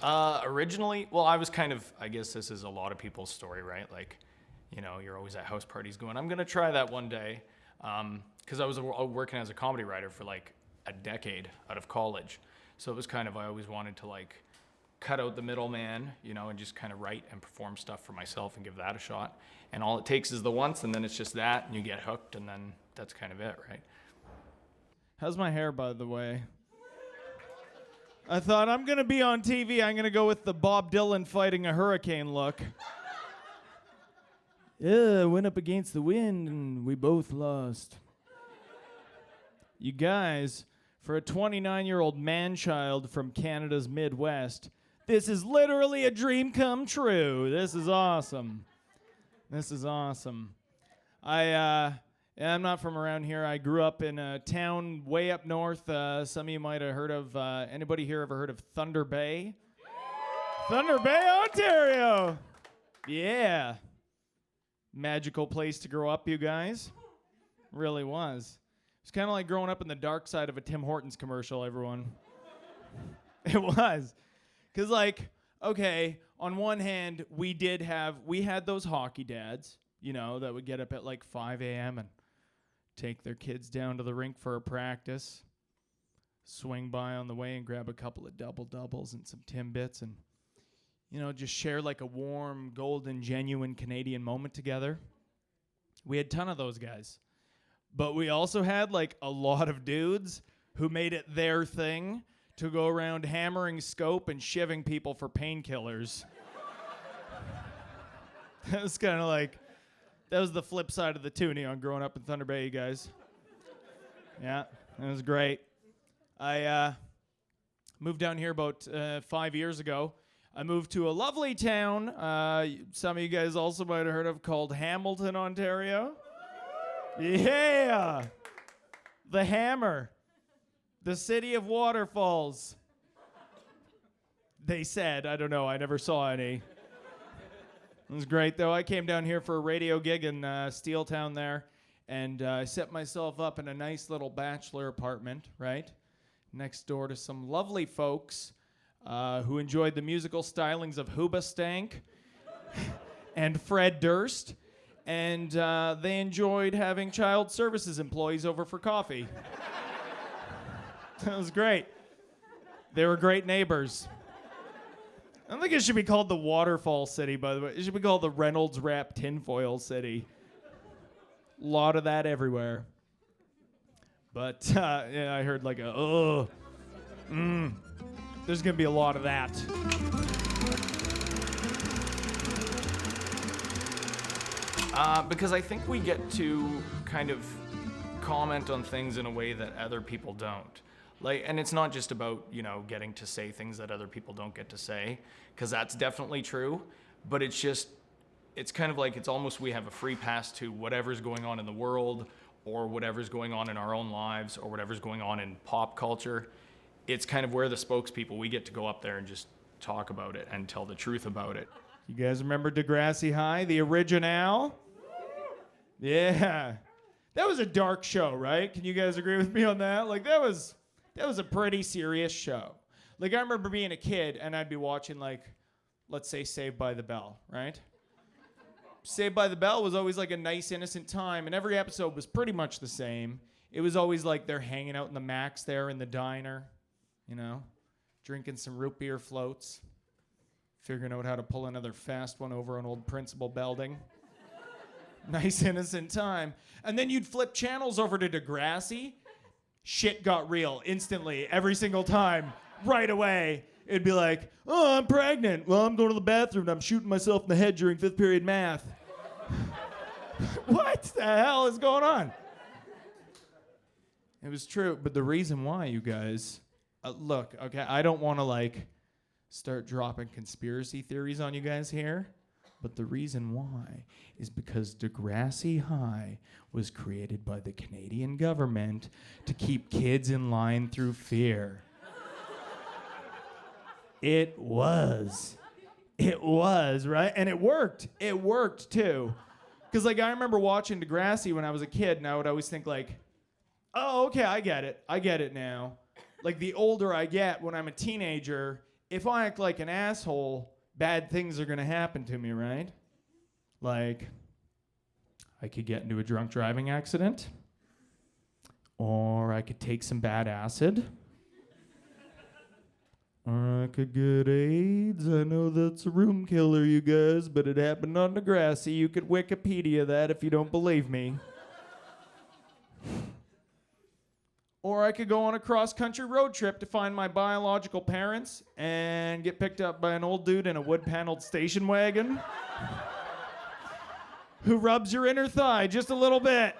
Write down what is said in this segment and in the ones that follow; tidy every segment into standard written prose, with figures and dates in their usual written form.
Originally, well, I was kind of, I guess this is a lot of people's story, right? Like, you know, you're always at house parties going, I'm going to try that one day. Because I was working as a comedy writer for like a decade out of college. So it was kind of, I always wanted to like cut out the middleman, you know, and just kind of write and perform stuff for myself and give that a shot. And all it takes is the once, and then it's just that, and you get hooked, and then that's kind of it, right? How's my hair, by the way? I thought, I'm going to be on TV. I'm going to go with the Bob Dylan fighting a hurricane look. Yeah, went up against the wind, and we both lost. You guys, for a 29-year-old man-child from Canada's Midwest, this is literally a dream come true. This is awesome. This is awesome. I'm not from around here. I grew up in a town way up north. Some of you might have heard of, anybody here ever heard of Thunder Bay? Thunder Bay, Ontario. Yeah. Magical place to grow up, you guys. Really was. It's kind of like growing up in the dark side of a Tim Hortons commercial, everyone. It was. Because, like, okay, on one hand, we had those hockey dads, you know, that would get up at like 5 a.m. and take their kids down to the rink for a practice, swing by on the way and grab a couple of double-doubles and some Timbits and, you know, just share like a warm, golden, genuine Canadian moment together. We had a ton of those guys. But we also had like a lot of dudes who made it their thing to go around hammering scope and shivving people for painkillers. That was kind of like, that was the flip side of the toonie on growing up in Thunder Bay, you guys. Yeah, that was great. I moved down here about 5 years ago. I moved to a lovely town, some of you guys also might have heard of, called Hamilton, Ontario. Yeah! The Hammer. The city of waterfalls. They said. I don't know. I never saw any. It was great, though. I came down here for a radio gig in Steeltown there, and I set myself up in a nice little bachelor apartment, right, next door to some lovely folks who enjoyed the musical stylings of Hoobastank and Fred Durst, and they enjoyed having child services employees over for coffee. That was great. They were great neighbors. I don't think it should be called the Waterfall City, by the way. It should be called the Reynolds Wrap Tinfoil City. A lot of that everywhere. But, yeah, I heard like there's going to be a lot of that. Because I think we get to kind of comment on things in a way that other people don't. Like, and it's not just about, you know, getting to say things that other people don't get to say, because that's definitely true, but it's kind of like, it's almost we have a free pass to whatever's going on in the world, or whatever's going on in our own lives, or whatever's going on in pop culture. It's kind of where the spokespeople, we get to go up there and just talk about it and tell the truth about it. You guys remember Degrassi High, the original? Yeah. That was a dark show, right? Can you guys agree with me on that? Like, that was a pretty serious show. Like, I remember being a kid, and I'd be watching, like, let's say Saved by the Bell, right? Saved by the Bell was always, like, a nice, innocent time, and every episode was pretty much the same. It was always, like, they're hanging out in the Max there in the diner, you know, drinking some root beer floats, figuring out how to pull another fast one over an old principal building. Nice, innocent time. And then you'd flip channels over to Degrassi. Shit got real instantly, every single time, right away. It'd be like, oh, I'm pregnant. Well, I'm going to the bathroom and I'm shooting myself in the head during 5th period math. What the hell is going on? It was true, but the reason why, you guys, look, okay, I don't want to, like, start dropping conspiracy theories on you guys here, but the reason why is because Degrassi High was created by the Canadian government to keep kids in line through fear. It was, right? And it worked. It worked, too. Because, like, I remember watching Degrassi when I was a kid, and I would always think, like, oh, okay, I get it. I get it now. Like, the older I get, when I'm a teenager, if I act like an asshole, bad things are going to happen to me, right? Like, I could get into a drunk driving accident, or I could take some bad acid, or I could get AIDS. I know that's a room killer, you guys, but it happened on Degrassi. You could Wikipedia that if you don't believe me. Or I could go on a cross-country road trip to find my biological parents and get picked up by an old dude in a wood-paneled station wagon who rubs your inner thigh just a little bit.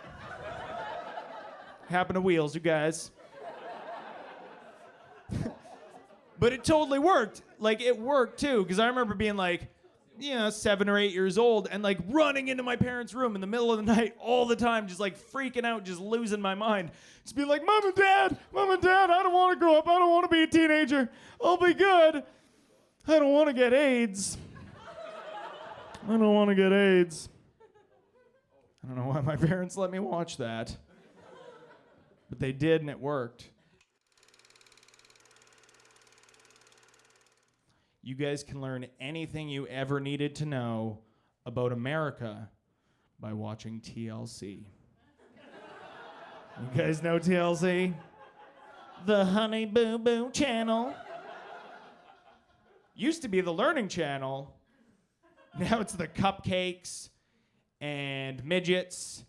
Happened to Wheels, you guys. But it totally worked. Like, it worked, too, because I remember being like, 7 or 8 years old and like running into my parents' room in the middle of the night all the time, just like freaking out, just losing my mind. Just be like, Mom and Dad, I don't want to grow up. I don't want to be a teenager. I'll be good. I don't want to get AIDS. I don't want to get AIDS. I don't know why my parents let me watch that. But they did, and it worked. You guys can learn anything you ever needed to know about America by watching TLC. You guys know TLC? The Honey Boo Boo channel. Used to be the Learning Channel. Now it's the Cupcakes and Midgets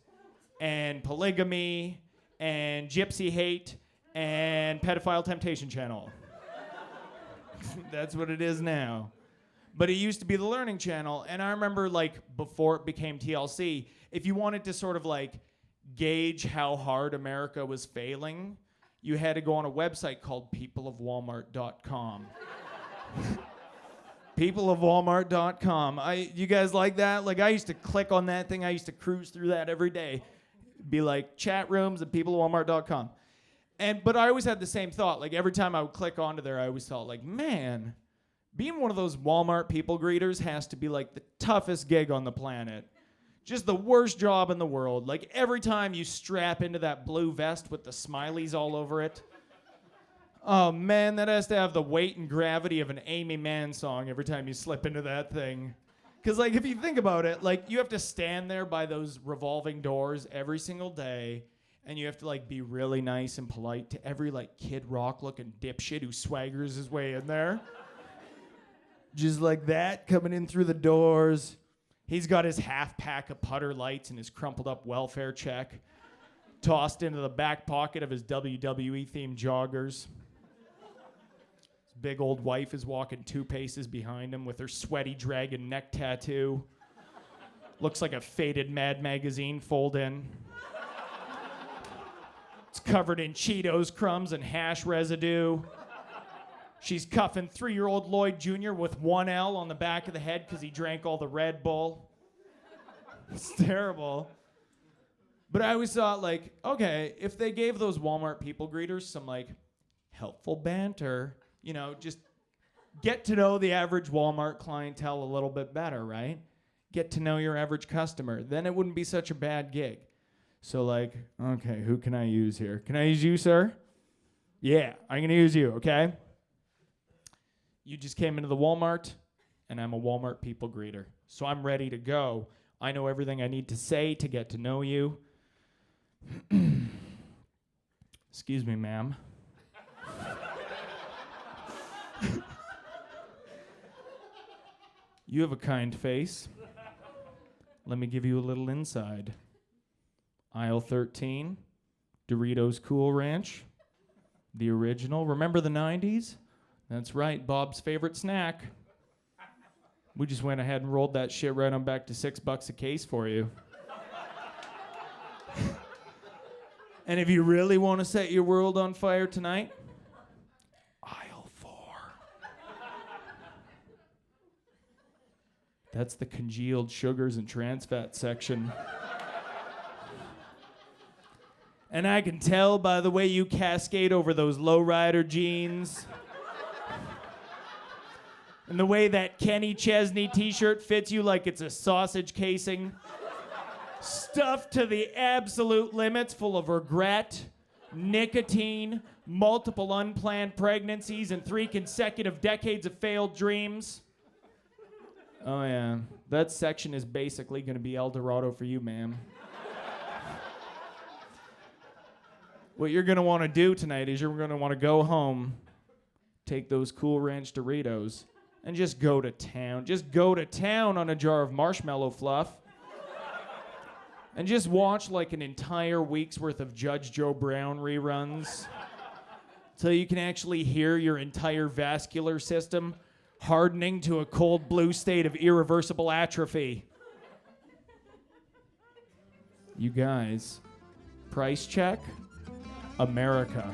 and Polygamy and Gypsy Hate and Pedophile Temptation Channel. That's what it is now. But it used to be the Learning Channel, and I remember, like, before it became TLC, if you wanted to sort of, like, gauge how hard America was failing, you had to go on a website called peopleofwalmart.com. Peopleofwalmart.com. You guys like that? Like, I used to click on that thing. I used to cruise through that every day. Be like, chat rooms at peopleofwalmart.com. But I always had the same thought. Like, every time I would click onto there, I always thought, like, man, being one of those Walmart people greeters has to be, like, the toughest gig on the planet. Just the worst job in the world. Like, every time you strap into that blue vest with the smileys all over it. Oh, man, that has to have the weight and gravity of an Amy Mann song every time you slip into that thing. Because, like, if you think about it, like, you have to stand there by those revolving doors every single day. And you have to, like, be really nice and polite to every, like, Kid Rock-looking dipshit who swaggers his way in there. Just like that, coming in through the doors. He's got his half pack of putter lights and his crumpled up welfare check tossed into the back pocket of his WWE-themed joggers. His big old wife is walking 2 paces behind him with her sweaty dragon neck tattoo. Looks like a faded Mad Magazine fold-in. Covered in Cheetos crumbs and hash residue. She's cuffing 3-year-old Lloyd Jr. with 1 L on the back of the head because he drank all the Red Bull. It's terrible. But I always thought, like, okay, if they gave those Walmart people greeters some, like, helpful banter, just get to know the average Walmart clientele a little bit better, right? Get to know your average customer. Then it wouldn't be such a bad gig. So, like, okay, who can I use here? Can I use you, sir? Yeah, I'm going to use you, okay? You just came into the Walmart, and I'm a Walmart people greeter. So I'm ready to go. I know everything I need to say to get to know you. Excuse me, ma'am. You have a kind face. Let me give you a little inside. Aisle 13, Doritos Cool Ranch, the original. Remember the 90s? That's right, Bob's favorite snack. We just went ahead and rolled that shit right on back to $6 a case for you. And if you really want to set your world on fire tonight, aisle 4. That's the congealed sugars and trans fat section. And I can tell by the way you cascade over those lowrider jeans. And the way that Kenny Chesney t-shirt fits you like it's a sausage casing. Stuffed to the absolute limits, full of regret, nicotine, multiple unplanned pregnancies, and 3 consecutive decades of failed dreams. Oh, yeah. That section is basically going to be El Dorado for you, ma'am. What you're going to want to do tonight is you're going to want to go home, take those Cool Ranch Doritos, and just go to town. Just go to town on a jar of marshmallow fluff. And just watch like an entire week's worth of Judge Joe Brown reruns. So you can actually hear your entire vascular system hardening to a cold blue state of irreversible atrophy. You guys, price check, America.